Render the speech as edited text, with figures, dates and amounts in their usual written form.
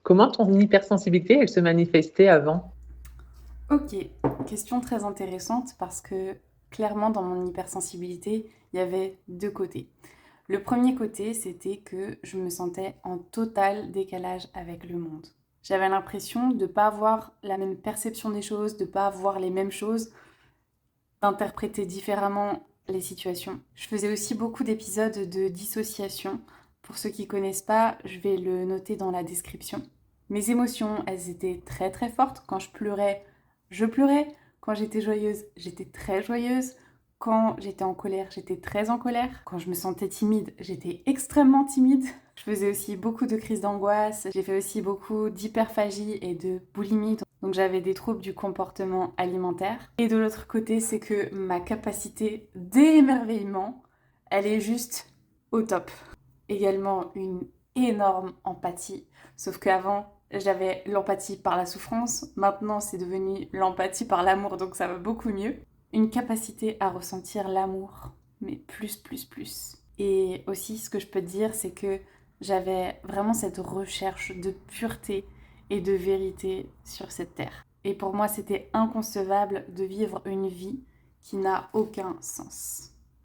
Comment ton hypersensibilité, elle se manifestait avant? OK, question très intéressante parce que clairement dans mon hypersensibilité, il y avait 2 côtés. Le premier côté, c'était que je me sentais en total décalage avec le monde. J'avais l'impression de pas avoir la même perception des choses, de pas voir les mêmes choses, d'interpréter différemment les situations. Je faisais aussi beaucoup d'épisodes de dissociation. Pour ceux qui connaissent pas, je vais le noter dans la description. Mes émotions, elles étaient très très fortes. Quand je pleurais, je pleurais. Quand j'étais joyeuse, j'étais très joyeuse. Quand j'étais en colère, j'étais très en colère. Quand je me sentais timide, j'étais extrêmement timide. Je faisais aussi beaucoup de crises d'angoisse. J'ai fait aussi beaucoup d'hyperphagie et de boulimie. Donc j'avais des troubles du comportement alimentaire. Et de l'autre côté, c'est que ma capacité d'émerveillement, elle est juste au top. Également une énorme empathie. Sauf qu'avant, j'avais l'empathie par la souffrance. Maintenant, c'est devenu l'empathie par l'amour, donc ça va beaucoup mieux. Une capacité à ressentir l'amour, mais plus, plus, plus. Et aussi, ce que je peux te dire, c'est que j'avais vraiment cette recherche de pureté et de vérité sur cette terre. Et pour moi, c'était inconcevable de vivre une vie qui n'a aucun sens.